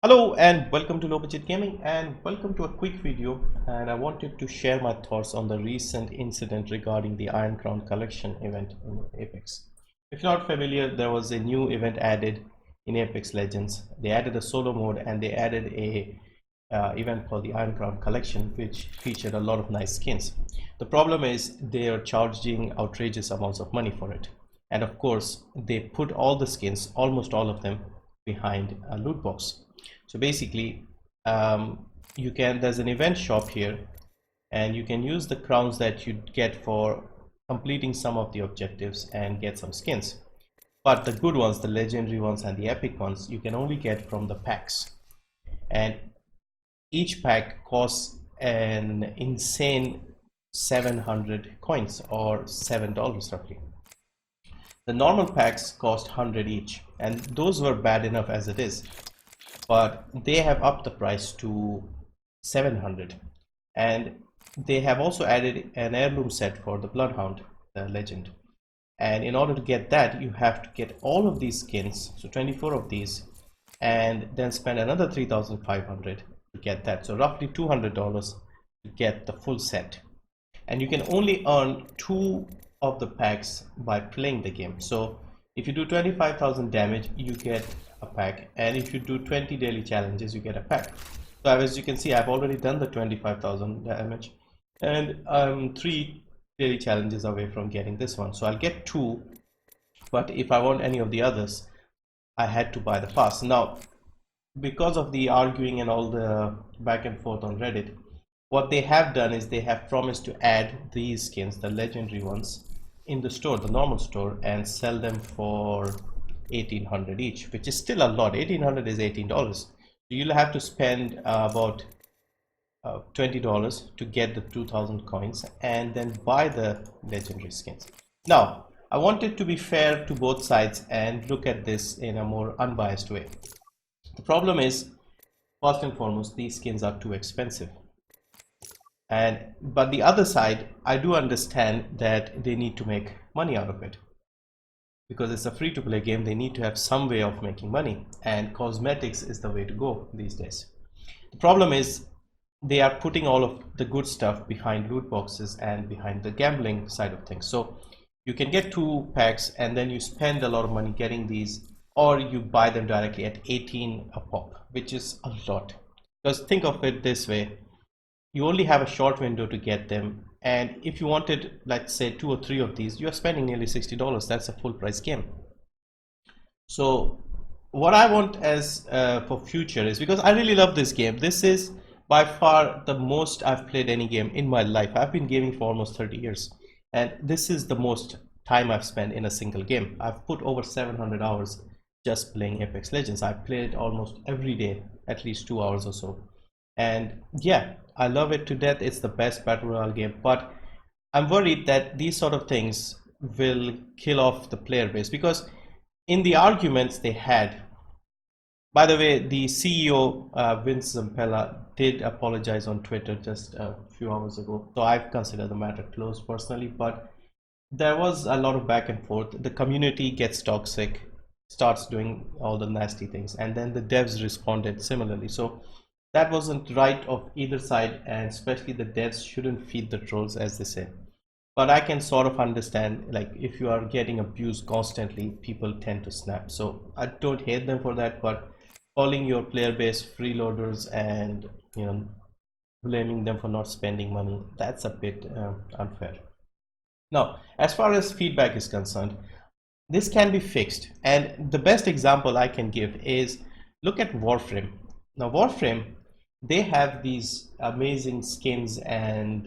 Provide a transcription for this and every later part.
Hello and welcome to Low Budget Gaming, and welcome to a quick video. And I wanted to share my thoughts on the recent incident regarding the Iron Crown collection event in Apex. If you're not familiar, there was a new event added in Apex Legends. They added a solo mode and they added a event called the Iron Crown collection, which featured a lot of nice skins. The problem is they are charging outrageous amounts of money for it, and of course they put all the skins, almost all of them, behind a loot box. So basically, there's an event shop here, and you can use the crowns that you get for completing some of the objectives and get some skins. But the good ones, the legendary ones and the epic ones, you can only get from the packs. And each pack costs an insane 700 coins, or $7 roughly. The normal packs cost 100 each, and those were bad enough as it is, but they have upped the price to 700. And they have also added an heirloom set for the Bloodhound, the legend. And in order to get that, you have to get all of these skins, so 24 of these, and then spend another 3,500 to get that, so roughly $200 to get the full set. And you can only earn 2 of the packs by playing the game. So if you do 25,000 damage, you get a pack, and if you do 20 daily challenges, you get a pack. So as you can see, I've already done the 25,000 damage, and I'm 3 daily challenges away from getting this one. So I'll get 2, but if I want any of the others, I had to buy the pass. Now, because of the arguing and all the back and forth on Reddit, what they have done is they have promised to add these skins, the legendary ones, in the store, the normal store, and sell them for 1,800 each, which is still a lot. 1,800 is $18. So you'll have to spend about $20 to get the 2,000 coins and then buy the legendary skins. Now, I wanted to be fair to both sides and look at this in a more unbiased way. The problem is, first and foremost, these skins are too expensive. But the other side, I do understand that they need to make money out of it, because it's a free-to-play game. They need to have some way of making money, and cosmetics is the way to go these days. The problem is they are putting all of the good stuff behind loot boxes and behind the gambling side of things. So you can get 2 packs and then you spend a lot of money getting these, or you buy them directly at 18 a pop, which is a lot. Because think of it this way, you only have a short window to get them, and if you wanted, let's say, 2 or 3 of these, you're spending nearly $60. That's a full price game. So what I want as for future is, because I really love this game, this is by far the most I've played any game in my life. I've been gaming for almost 30 years, and this is the most time I've spent in a single game. I've put over 700 hours just playing Apex Legends. I've played it almost every day, at least 2 hours or so. And yeah, I love it to death. It's the best battle royale game, but I'm worried that these sort of things will kill off the player base, because in the arguments they had, by the way, the CEO Vince Zampella did apologize on Twitter just a few hours ago, so I consider the matter closed personally. But there was a lot of back and forth. The community gets toxic, starts doing all the nasty things, and then the devs responded similarly. So that wasn't right of either side, and especially the devs shouldn't feed the trolls, as they say. But I can sort of understand, like, if you are getting abused constantly, people tend to snap. So I don't hate them for that, but calling your player base freeloaders and, you know, blaming them for not spending money, that's a bit unfair. Now, as far as feedback is concerned, this can be fixed, and the best example I can give is, look at Warframe. Now Warframe, they have these amazing skins and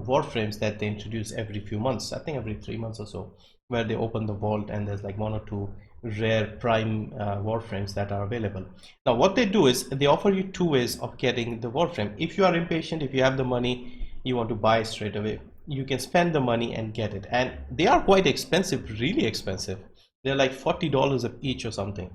warframes that they introduce every few months, I think every 3 months or so, where they open the vault and there's like 1 or 2 rare prime warframes that are available. Now what they do is they offer you 2 ways of getting the warframe. If you are impatient, if you have the money, you want to buy straight away, you can spend the money and get it, and they are quite expensive, really expensive. They're like $40 each or something.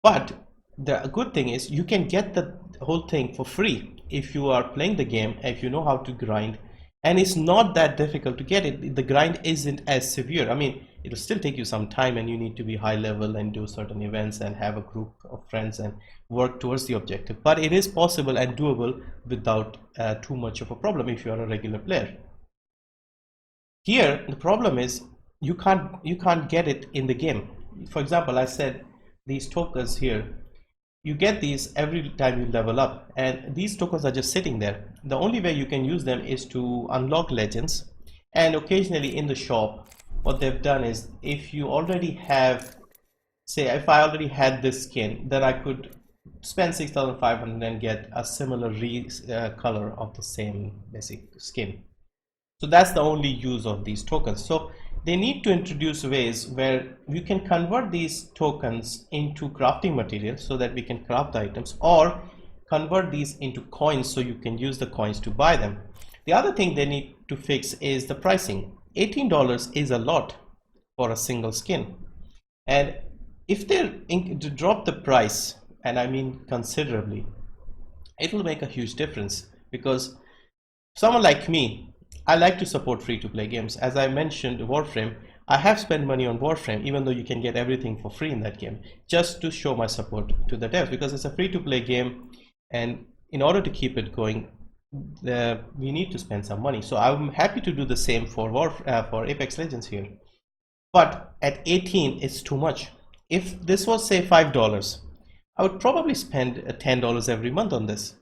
But the good thing is you can get the whole thing for free if you are playing the game, if you know how to grind, and it's not that difficult to get it. The grind isn't as severe. I mean, it'll still take you some time, and you need to be high level and do certain events and have a group of friends and work towards the objective, but it is possible and doable without too much of a problem if you are a regular player. Here the problem is you can't get it in the game. For example, I said these tokens here, you get these every time you level up, and these tokens are just sitting there. The only way you can use them is to unlock legends, and occasionally in the shop what they've done is, if you already have, say if I already had this skin, then I could spend 6,500 and get a similar color of the same basic skin. So that's the only use of these tokens. So they need to introduce ways where you can convert these tokens into crafting materials so that we can craft the items, or convert these into coins so you can use the coins to buy them. The other thing they need to fix is the pricing. $18 is a lot for a single skin, and if they drop the price, and I mean considerably, it will make a huge difference. Because someone like me, I like to support free-to-play games. As I mentioned, Warframe, I have spent money on Warframe, even though you can get everything for free in that game, just to show my support to the devs, because it's a free-to-play game, and in order to keep it going, we need to spend some money. So I'm happy to do the same for Apex Legends here. But at 18, it's too much. If this was, say, $5, I would probably spend $10 every month on this,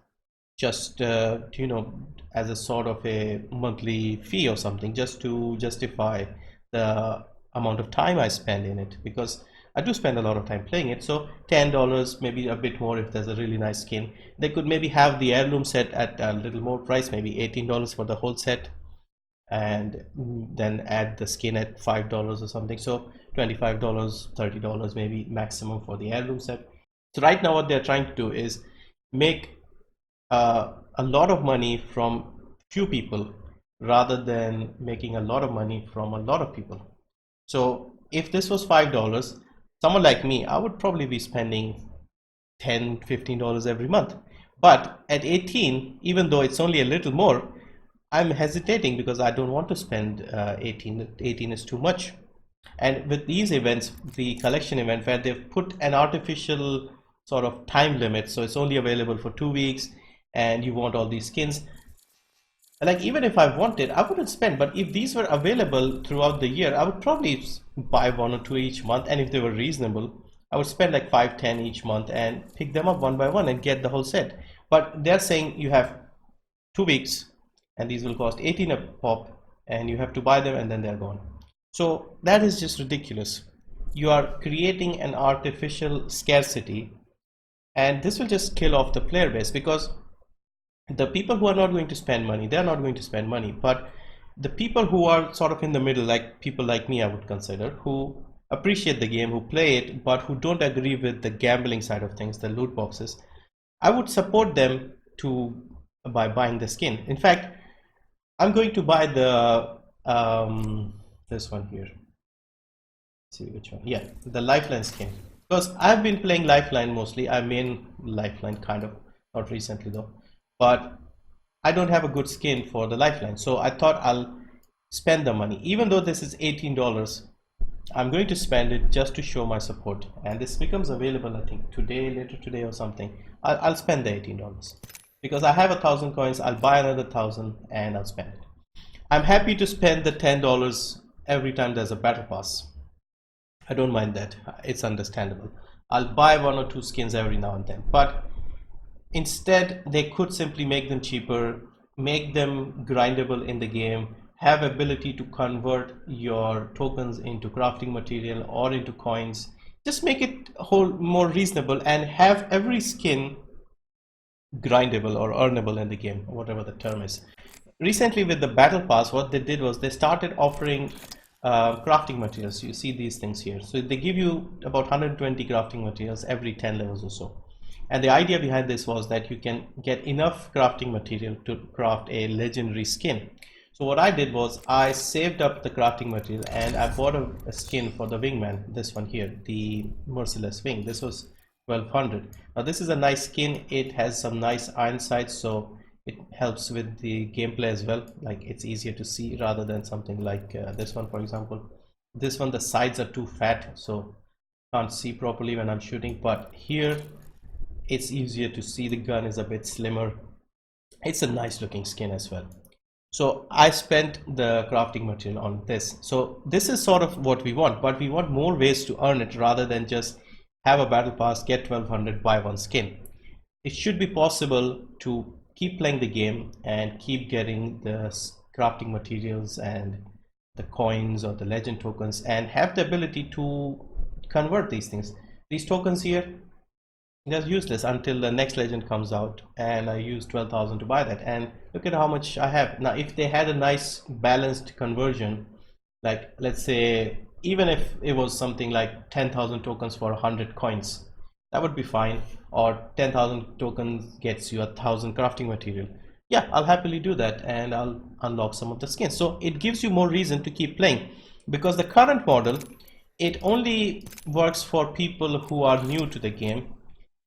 just you know, as a sort of a monthly fee or something, just to justify the amount of time I spend in it, because I do spend a lot of time playing it. So $10, maybe a bit more if there's a really nice skin. They could maybe have the heirloom set at a little more price, maybe $18 for the whole set, and then add the skin at $5 or something. So $25, $30 maybe maximum for the heirloom set. So right now what they're trying to do is make a lot of money from few people rather than making a lot of money from a lot of people. So if this was $5, someone like me, I would probably be spending $10, $15 every month. But at 18, even though it's only a little more, I'm hesitating because I don't want to spend 18. 18 is too much. And with these events, the collection event where they've put an artificial sort of time limit, so it's only available for 2 weeks, and you want all these skins, like even if I wanted, I wouldn't spend. But if these were available throughout the year, I would probably buy 1 or 2 each month, and if they were reasonable, I would spend like 5, 10 each month and pick them up one by one and get the whole set. But they're saying you have 2 weeks and these will cost 18 a pop, and you have to buy them and then they're gone. So that is just ridiculous. You are creating an artificial scarcity, and this will just kill off the player base, because the people who are not going to spend money, they're not going to spend money. But the people who are sort of in the middle, like people like me, I would consider, who appreciate the game, who play it, but who don't agree with the gambling side of things, the loot boxes, I would support them by buying the skin. In fact, I'm going to buy the this one here. Let's see which one. Yeah, the Lifeline skin, because I've been playing Lifeline mostly. I main Lifeline kind of, not recently though, but I don't have a good skin for the Lifeline, so I thought I'll spend the money. Even though this is $18, I'm going to spend it just to show my support, and this becomes available I think today, later today or something. I'll spend the $18 because I have 1,000 coins. I'll buy another 1,000 and I'll spend it. I'm happy to spend the $10 every time there's a battle pass. I don't mind that, it's understandable. I'll buy 1 or 2 skins every now and then, but instead they could simply make them cheaper, make them grindable in the game, have ability to convert your tokens into crafting material or into coins. Just make it more reasonable and have every skin grindable or earnable in the game, whatever the term is. Recently with the battle pass, what they did was they started offering crafting materials. You see these things here, so they give you about 120 crafting materials every 10 levels or so. And the idea behind this was that you can get enough crafting material to craft a legendary skin. So what I did was I saved up the crafting material and I bought a skin for the wingman, this one here, the merciless wing. This was 1,200. Now this is a nice skin. It has some nice iron sights, so it helps with the gameplay as well. Like it's easier to see rather than something like this one, for example. This one, the sides are too fat, so can't see properly when I'm shooting, but here it's easier to see. The gun is a bit slimmer. It's a nice looking skin as well. So I spent the crafting material on this. So this is sort of what we want, but we want more ways to earn it rather than just have a battle pass, get 1200, buy one skin. It should be possible to keep playing the game and keep getting the crafting materials and the coins or the legend tokens and have the ability to convert these things. These tokens here, they're useless until the next legend comes out, and I use 12,000 to buy that, and look at how much I have. Now if they had a nice balanced conversion, like let's say even if it was something like 10,000 tokens for 100 coins, that would be fine, or 10,000 tokens gets you 1,000 crafting material. Yeah, I'll happily do that and I'll unlock some of the skins. So it gives you more reason to keep playing, because the current model, it only works for people who are new to the game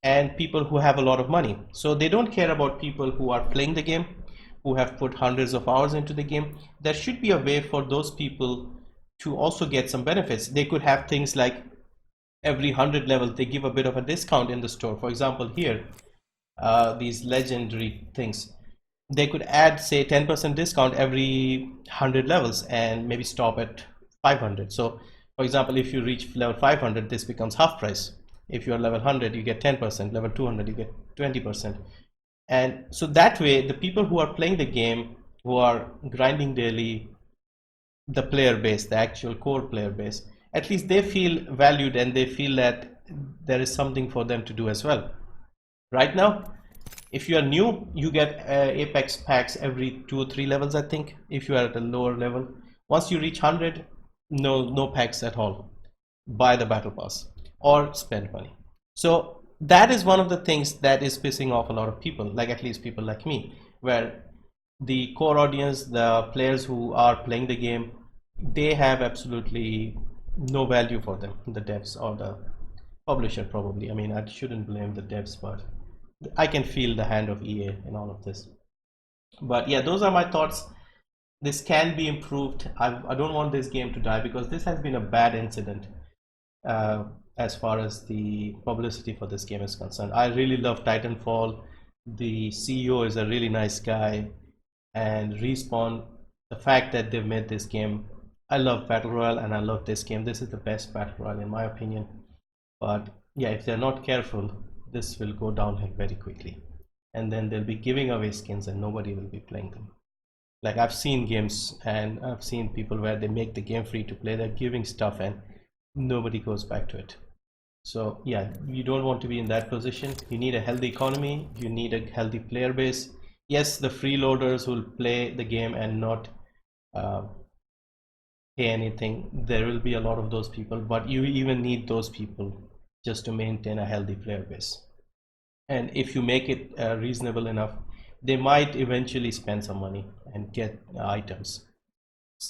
and people who have a lot of money. So they don't care about people who are playing the game, who have put hundreds of hours into the game. There should be a way for those people to also get some benefits. They could have things like every 100 levels they give a bit of a discount in the store. For example, here these legendary things, they could add say 10% discount every 100 levels and maybe stop at 500. So for example, if you reach level 500, this becomes half price. If you are level 100, you get 10%, level 200 you get 20%. And so that way the people who are playing the game, who are grinding daily, the player base, the actual core player base, at least they feel valued and they feel that there is something for them to do as well. Right now, if you are new, you get Apex packs every 2 or 3 levels, I think, if you are at a lower level. Once you reach 100, no packs at all. Buy the battle pass or spend money. So that is one of the things that is pissing off a lot of people, like at least people like me, where the core audience, the players who are playing the game, they have absolutely no value for them, the devs or the publisher probably. I mean, I shouldn't blame the devs, but I can feel the hand of EA in all of this. But yeah, those are my thoughts. This can be improved. I don't want this game to die, because this has been a bad incident as far as the publicity for this game is concerned. I really love Titanfall. The CEO is a really nice guy, and Respawn, the fact that they've made this game, I love Battle Royale and I love this game. This is the best Battle Royale in my opinion. But yeah, if they're not careful, this will go downhill very quickly, and then they'll be giving away skins and nobody will be playing them. Like I've seen games and I've seen people where they make the game free to play, they're giving stuff and nobody goes back to it. So yeah, you don't want to be in that position. You need a healthy economy, you need a healthy player base. Yes, the freeloaders will play the game and not pay anything, there will be a lot of those people, but you even need those people just to maintain a healthy player base. And if you make it reasonable enough, they might eventually spend some money and get items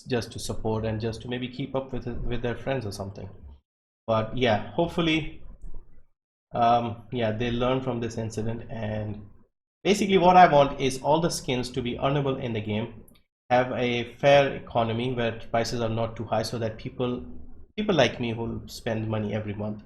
just to support and just to maybe keep up with their friends or something. But yeah, hopefully yeah, they learn from this incident. And basically what I want is all the skins to be earnable in the game, have a fair economy where prices are not too high, so that people like me who spend money every month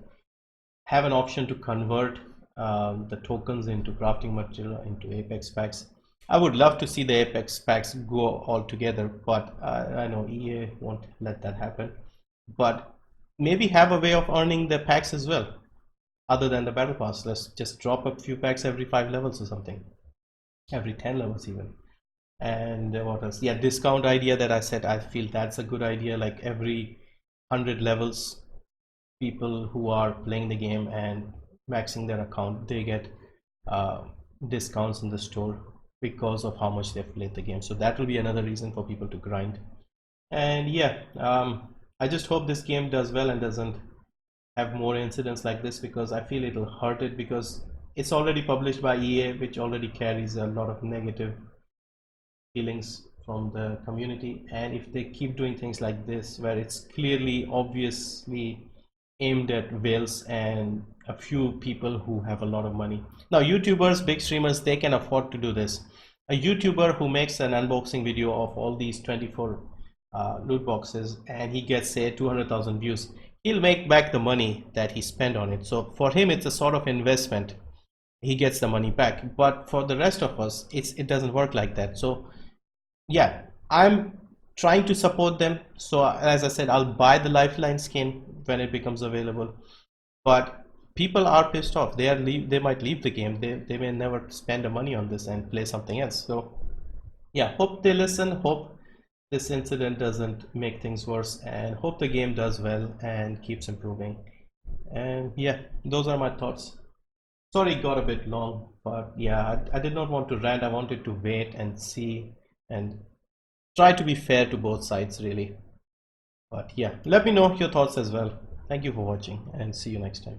have an option to convert the tokens into crafting material, into Apex packs. I would love to see the Apex packs go all together, but I know EA won't let that happen. But maybe have a way of earning the packs as well, other than the battle pass. Let's just drop a few packs every 5 levels or something, every 10 levels even. And what else? Yeah, discount idea that I said, I feel that's a good idea. Like every 100 levels, people who are playing the game and maxing their account, they get discounts in the store because of how much they've played the game. So that will be another reason for people to grind. And yeah, I just hope this game does well and doesn't have more incidents like this, because I feel it'll hurt it, because it's already published by EA, which already carries a lot of negative feelings from the community. And if they keep doing things like this, where it's clearly obviously aimed at whales and a few people who have a lot of money. Now YouTubers, big streamers, they can afford to do this. a YouTuber who makes an unboxing video of all these 24 loot boxes, and he gets say 200,000 views, he'll make back the money that he spent on it. So for him it's a sort of investment, he gets the money back. But for the rest of us, it doesn't work like that. So yeah, I'm trying to support them. So as I said, I'll buy the Lifeline skin when it becomes available. But people are pissed off. They might leave the game. They may never spend the money on this and play something else. So yeah, hope they listen. Hope this incident doesn't make things worse, and hope the game does well and keeps improving. And yeah, those are my thoughts. Sorry it got a bit long, but yeah, I did not want to rant. I wanted to wait and see and try to be fair to both sides, really. But yeah, let me know your thoughts as well. Thank you for watching, and see you next time.